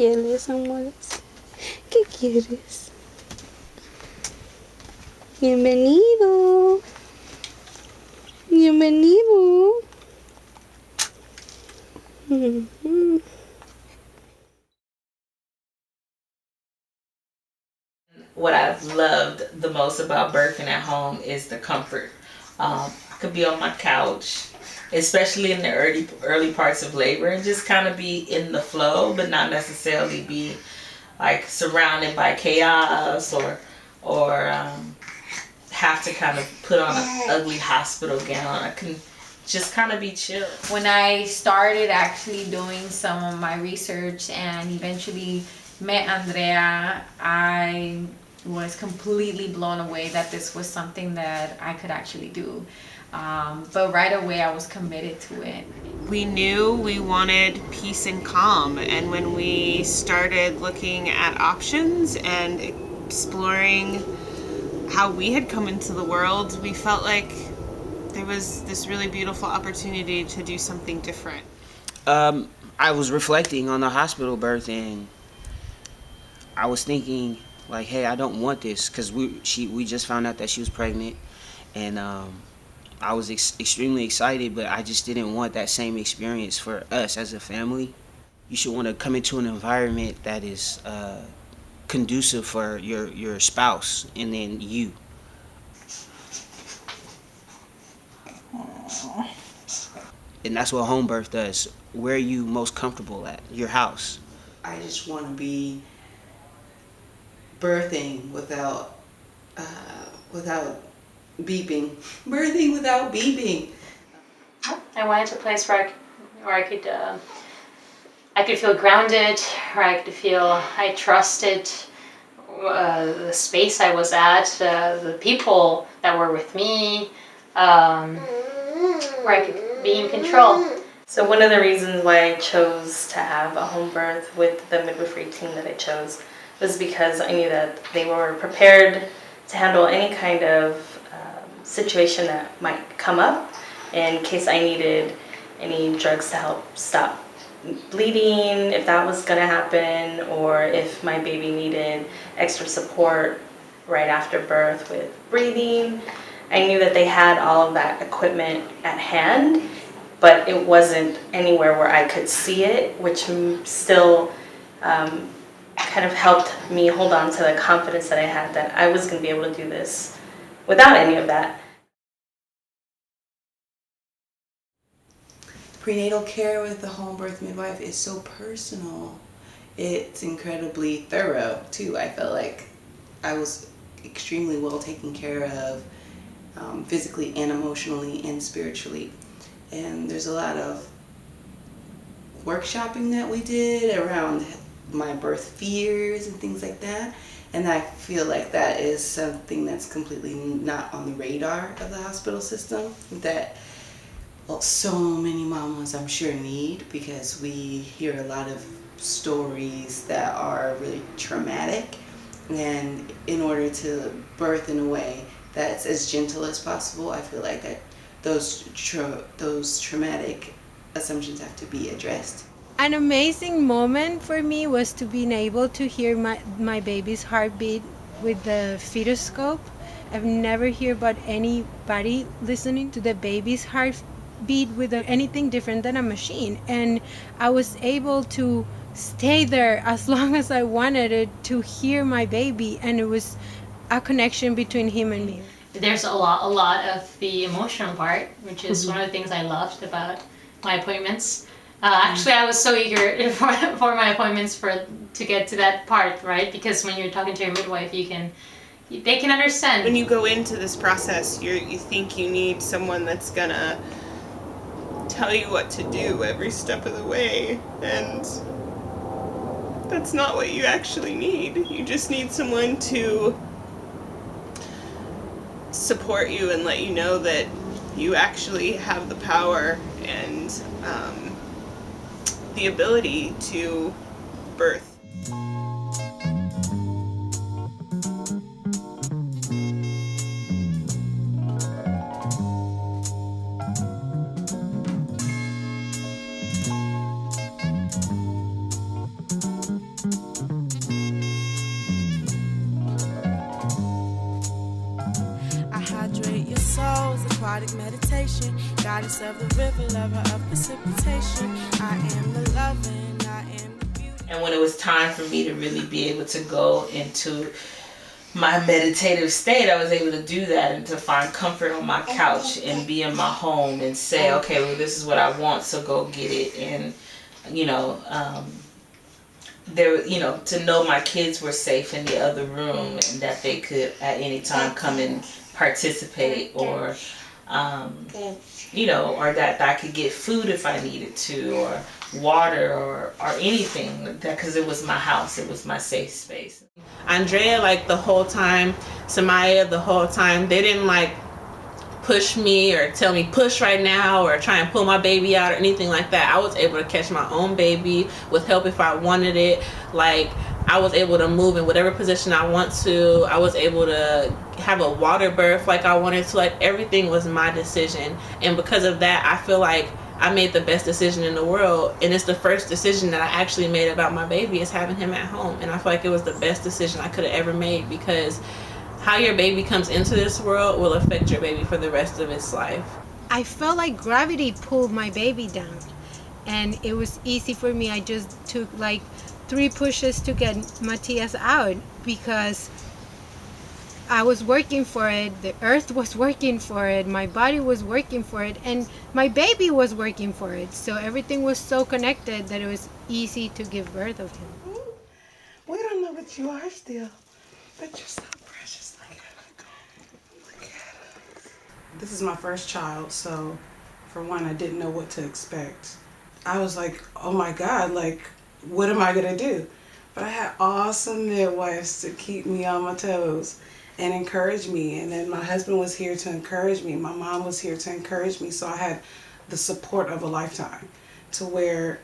quieres, amores? ¿Qué quieres? Bienvenido. Bienvenido. What I've loved the most about birthing at home is the comfort. I could be on my couch, especially in the early parts of labor, and just kind of be in the flow, but not necessarily be like surrounded by chaos or have to kind of put on an ugly hospital gown. I can just kind of be chill. When I started actually doing some of my research and eventually met Andrea, I was completely blown away that this was something that I could actually do. But right away I was committed to it. We knew we wanted peace and calm, and when we started looking at options and exploring how we had come into the world, we felt like there was this really beautiful opportunity to do something different. I was reflecting on the hospital birth, and I was thinking, like, hey, I don't want this, because we just found out that she was pregnant, and I was extremely excited, but I just didn't want that same experience for us as a family. You should want to come into an environment that is conducive for your spouse and then you. And that's what home birth does. Where are you most comfortable at? Your house. I just want to be birthing without beeping. Birthing without beeping. I wanted a place where I could feel grounded, where I could feel I trusted the space I was at, the people that were with me, where I could be in control. So one of the reasons why I chose to have a home birth with the midwifery team that I chose was because I knew that they were prepared to handle any kind of situation that might come up in case I needed any drugs to help stop bleeding, if that was going to happen, or if my baby needed extra support right after birth with breathing. I knew that they had all of that equipment at hand, but it wasn't anywhere where I could see it, which still kind of helped me hold on to the confidence that I had that I was going to be able to do this without any of that. Prenatal care with the home birth midwife is so personal. It's incredibly thorough too. I felt like I was extremely well taken care of, physically and emotionally and spiritually. And there's a lot of workshopping that we did around my birth fears and things like that. And I feel like that is something that's completely not on the radar of the hospital system that so many mamas I'm sure need, because we hear a lot of stories that are really traumatic, and in order to birth in a way that's as gentle as possible, I feel like that those traumatic assumptions have to be addressed. An amazing moment for me was to be able to hear my baby's heartbeat with the fetoscope. I've never heard about anybody listening to the baby's heartbeat with anything different than a machine. And I was able to stay there as long as I wanted it to hear my baby, and it was a connection between him and me. There's a lot of the emotional part, which is one of the things I loved about my appointments. Actually, I was so eager for my appointments to get to that part, right? Because when you're talking to your midwife, they can understand. When you go into this process, you think you need someone that's gonna tell you what to do every step of the way, and that's not what you actually need. You just need someone to support you and let you know that you actually have the power and the ability to birth. Guided meditation, goddess of the river, lover of precipitation. I am the loving, I am the beauty. And when it was time for me to really be able to go into my meditative state, I was able to do that and to find comfort on my couch and be in my home and say, okay, well, this is what I want, so go get it. And, to know my kids were safe in the other room and that they could at any time come and participate, or, or that I could get food if I needed to, or water, or anything like that, because it was my house, it was my safe space. Andrea, like the whole time, Samaya, the whole time, they didn't like push me or tell me push right now or try and pull my baby out or anything like that. I was able to catch my own baby with help if I wanted it. Like, I was able to move in whatever position I want to. I was able to have a water birth like I wanted to. Like, everything was my decision. And because of that, I feel like I made the best decision in the world. And it's the first decision that I actually made about my baby, is having him at home. And I feel like it was the best decision I could have ever made, because how your baby comes into this world will affect your baby for the rest of its life. I felt like gravity pulled my baby down, and it was easy for me. I just took like 3 pushes to get Matias out, because I was working for it, the earth was working for it, my body was working for it, and my baby was working for it. So everything was so connected that it was easy to give birth of him. We don't know what you are still, but you're so precious. Look at us. This is my first child, so for one, I didn't know what to expect. I was like, oh my God, like, what am I gonna do? But I had awesome midwives to keep me on my toes and encourage me. And then my husband was here to encourage me. My mom was here to encourage me. So I had the support of a lifetime, to where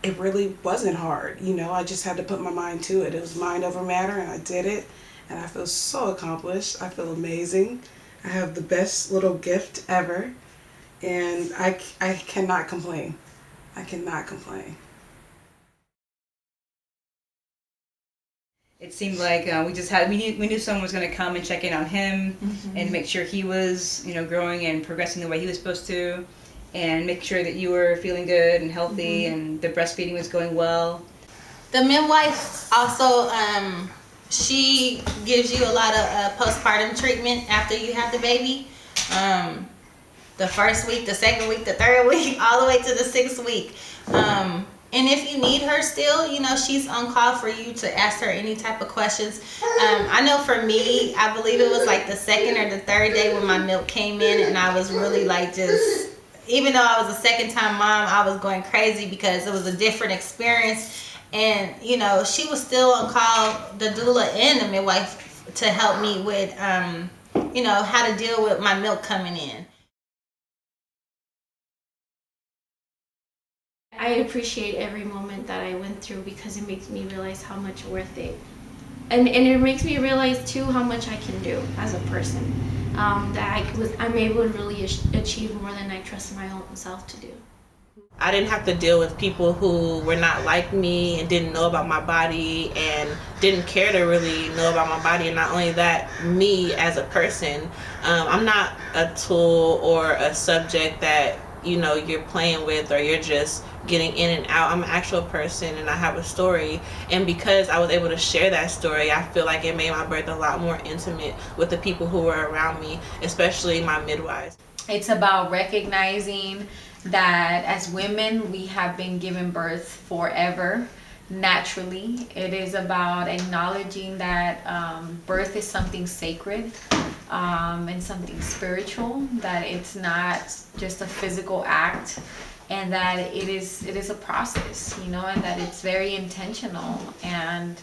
it really wasn't hard. I just had to put my mind to it. It was mind over matter, and I did it. And I feel so accomplished. I feel amazing. I have the best little gift ever. And I cannot complain. I cannot complain. It seemed like we knew someone was going to come and check in on him, and make sure he was growing and progressing the way he was supposed to, and make sure that you were feeling good and healthy, and the breastfeeding was going well. The midwife also, she gives you a lot of postpartum treatment after you have the baby. The first week, the second week, the third week, all the way to the 6th week. And if you need her still, she's on call for you to ask her any type of questions. I know for me, I believe it was like the 2nd or the 3rd day when my milk came in, and I was really like just, even though I was a second-time mom, I was going crazy because it was a different experience. And, she was still on call, the doula and the midwife, to help me with, how to deal with my milk coming in. I appreciate every moment that I went through, because it makes me realize how much worth it. And it makes me realize too how much I can do as a person. That I'm able to really achieve more than I trust my own self to do. I didn't have to deal with people who were not like me and didn't know about my body and didn't care to really know about my body. And not only that, me as a person, I'm not a tool or a subject that you're playing with, or you're just getting in and out. I'm an actual person, and I have a story. And because I was able to share that story, I feel like it made my birth a lot more intimate with the people who were around me, especially my midwives. It's about recognizing that as women, we have been given birth forever, naturally. It is about acknowledging that birth is something sacred, and something spiritual, that it's not just a physical act, and that it is a process, and that it's very intentional. And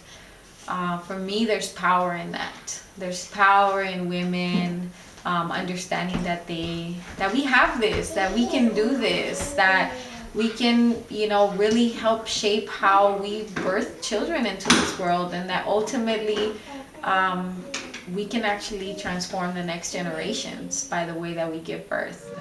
for me, there's power in that. There's power in women understanding that we have this, that we can do this, that we can really help shape how we birth children into this world, and that ultimately we can actually transform the next generations by the way that we give birth.